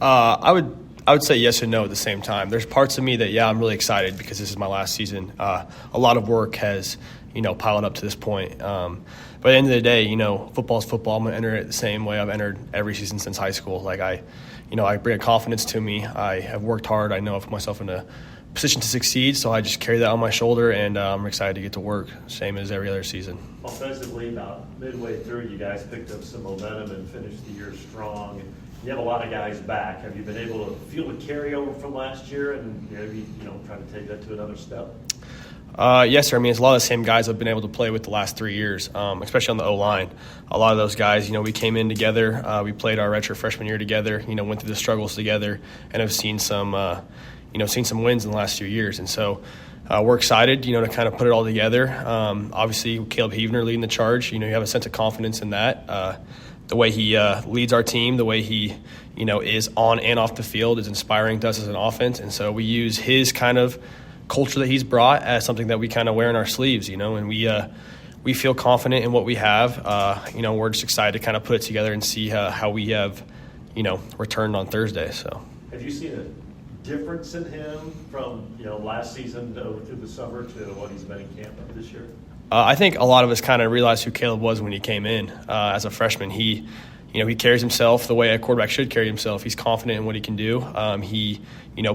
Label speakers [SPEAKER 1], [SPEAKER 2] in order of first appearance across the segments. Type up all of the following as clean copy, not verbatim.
[SPEAKER 1] I would say yes and no at the same time. There's parts of me that, I'm really excited because this is my last season. A lot of work has, piled up to this point. But at the end of the day, football's football. I'm going to enter it the same way I've entered every season since high school. Like I bring a confidence to me. I have worked hard. I know I've put myself in a position to succeed, so I just carry that on my shoulder, and I'm excited to get to work, same as every other season.
[SPEAKER 2] Offensively, about midway through, you guys picked up some momentum and finished the year strong. You have a lot of guys back. Have you been able to feel the carryover from last year and maybe try to take that to another step?
[SPEAKER 1] Yes, sir. I mean, it's a lot of the same guys I've been able to play with the last 3 years, especially on the O-line. A lot of those guys, we came in together. We played our redshirt freshman year together, went through the struggles together, and have seen some wins in the last few years. And so we're excited, to kind of put it all together. Obviously, Caleb Heavner leading the charge. You have a sense of confidence in that. The way he leads our team, the way he, is on and off the field is inspiring to us as an offense. And so we use his kind of culture that he's brought as something that we kind of wear in our sleeves, and we feel confident in what we have. We're just excited to kind of put it together and see how we have, returned on Thursday. So,
[SPEAKER 2] have you seen a difference in him from last season over through the summer to what he's been in camp this year?
[SPEAKER 1] I think a lot of us kind of realized who Caleb was when he came in as a freshman. He carries himself the way a quarterback should carry himself. He's confident in what he can do. He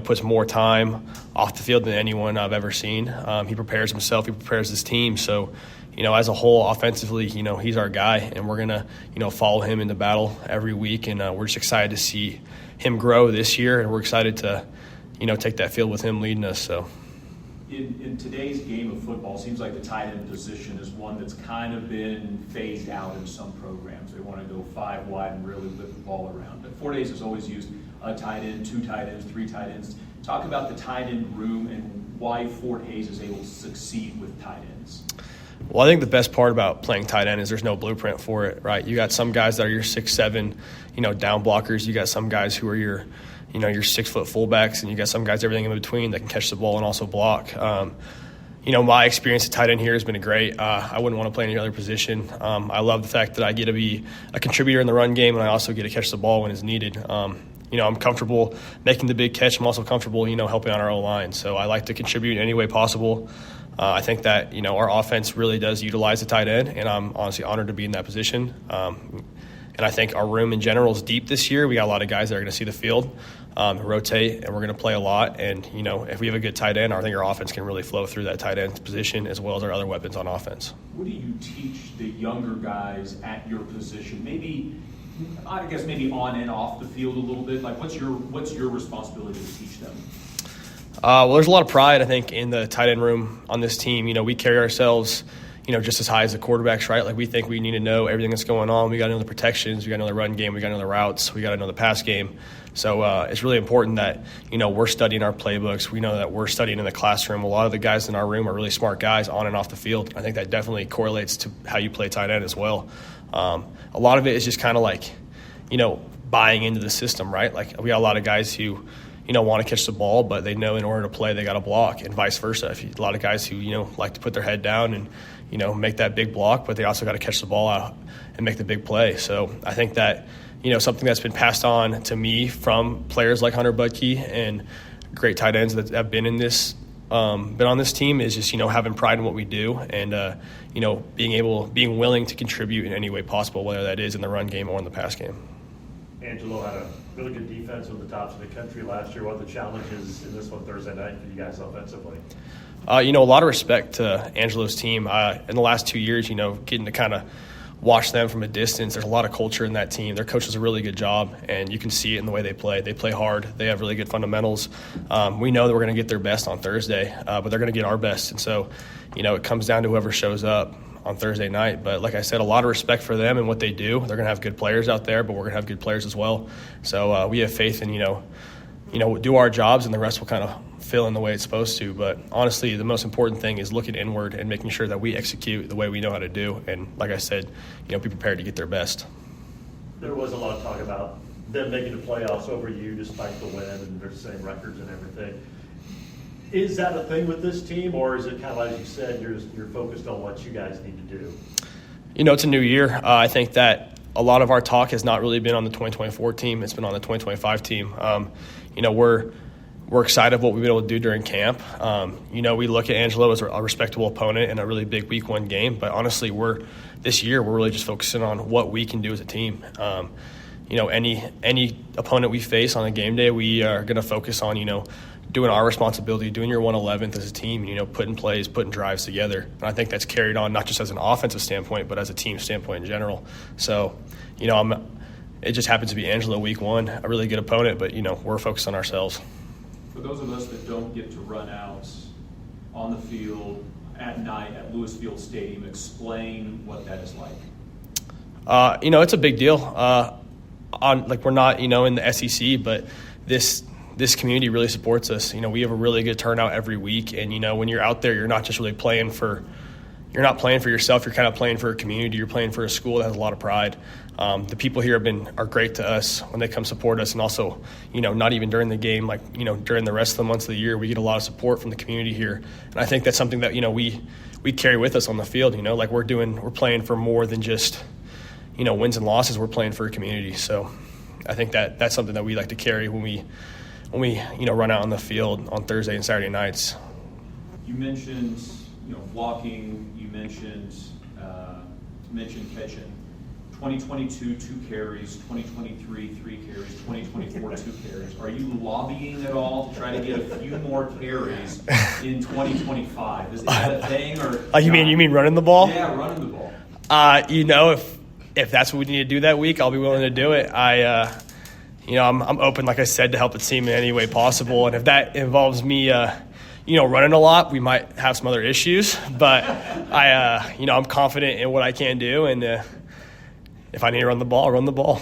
[SPEAKER 1] puts more time off the field than anyone I've ever seen. He prepares himself. He prepares his team. So, as a whole, offensively, he's our guy, and we're going to, follow him in the battle every week. And we're just excited to see him grow this year, and we're excited to, take that field with him leading us. So.
[SPEAKER 3] In today's game of football, it seems like the tight end position is one that's kind of been phased out in some programs. They want to go 5 wide and really whip the ball around. But Fort Hays has always used a tight end, 2 tight ends, 3 tight ends. Talk about the tight end room and why Fort Hays is able to succeed with tight ends.
[SPEAKER 1] Well, I think the best part about playing tight end is there's no blueprint for it, right? You got some guys that are your 6'7", down blockers. You got some guys who are your 6-foot fullbacks, and you got some guys everything in between that can catch the ball and also block. My experience at tight end here has been great. I wouldn't want to play any other position. I love the fact that I get to be a contributor in the run game, and I also get to catch the ball when it's needed. I'm comfortable making the big catch. I'm also comfortable, helping on our O-line. So I like to contribute in any way possible. I think that, our offense really does utilize the tight end, and I'm honestly honored to be in that position. And I think our room in general is deep this year. We got a lot of guys that are going to see the field, rotate, and we're going to play a lot. And, if we have a good tight end, I think our offense can really flow through that tight end position as well as our other weapons on offense.
[SPEAKER 3] What do you teach the younger guys at your position? Maybe on and off the field a little bit. Like, what's your responsibility to teach them?
[SPEAKER 1] Well, there's a lot of pride, I think, in the tight end room on this team. We carry ourselves just as high as the quarterbacks, right? Like, we think we need to know everything that's going on. We got to know the protections. We got to know the run game. We got to know the routes. We got to know the pass game. So it's really important that, we're studying our playbooks. We know that we're studying in the classroom. A lot of the guys in our room are really smart guys on and off the field. I think that definitely correlates to how you play tight end as well. A lot of it is just kind of like, buying into the system, right? Like, we got a lot of guys who want to catch the ball, but they know in order to play they got to block, and vice versa. A lot of guys who like to put their head down and make that big block, but they also got to catch the ball out and make the big play. So I think that something that's been passed on to me from players like Hunter Budke and great tight ends that have been on this team is just having pride in what we do and being willing to contribute in any way possible, whether that is in the run game or in the pass game.
[SPEAKER 2] Angelo had a really good defense with the tops of the country last year. What are the challenges in this one Thursday night for you guys offensively?
[SPEAKER 1] A lot of respect to Angelo's team. In the last 2 years, getting to kind of watch them from a distance, there's a lot of culture in that team. Their coach does a really good job, and you can see it in the way they play. They play hard. They have really good fundamentals. We know that we're going to get their best on Thursday, but they're going to get our best. And so, it comes down to whoever shows up on Thursday night. But like I said, a lot of respect for them and what they do. They're going to have good players out there, but we're going to have good players as well. So we have faith in, do our jobs, and the rest will kind of fill in the way it's supposed to. But honestly, the most important thing is looking inward and making sure that we execute the way we know how to do. And like I said, be prepared to get their best.
[SPEAKER 2] There was a lot of talk about them making the playoffs over you despite the win and their same records and everything. Is that a thing with this team, or is it kind of, as you said, you're focused on what you guys need to do?
[SPEAKER 1] It's a new year. I think that a lot of our talk has not really been on the 2024 team. It's been on the 2025 team. We're excited of what we've been able to do during camp. We look at Angelo as a respectable opponent in a really big week 1 game, but honestly, this year we're really just focusing on what we can do as a team. Any opponent we face on a game day, we are going to focus on, doing our responsibility, doing your 111th as a team, putting plays, putting drives together. And I think that's carried on not just as an offensive standpoint, but as a team standpoint in general. So, it just happens to be Angelo week 1, a really good opponent, but, we're focused on ourselves.
[SPEAKER 3] For those of us that don't get to run out on the field at night at Lewis Field Stadium, explain what that is like.
[SPEAKER 1] It's a big deal. We're not, in the SEC, but this community really supports us. We have a really good turnout every week, and when you're out there, you're not just really playing for yourself. You're kind of playing for a community. You're playing for a school that has a lot of pride. The people here are great to us when they come support us, and also, not even during the game, during the rest of the months of the year, we get a lot of support from the community here, and I think that's something that we carry with us on the field. We're playing for more than just wins and losses. We're playing for a community, so I think that's something that we like to carry when we run out on the field on Thursday and Saturday nights.
[SPEAKER 3] You mentioned blocking. You mentioned catching. 2022, 2 carries. 2023, 3 carries. 2024, 2 carries. Are you lobbying at all to try to get a few more carries in 2025? Is that a thing, or
[SPEAKER 1] you mean running the ball?
[SPEAKER 3] Yeah, running the ball.
[SPEAKER 1] If that's what we need to do that week, I'll be willing to do it. I'm open, like I said, to help the team in any way possible. And if that involves me, running a lot, we might have some other issues. But I'm confident in what I can do. And if I need to run the ball, I'll run the ball.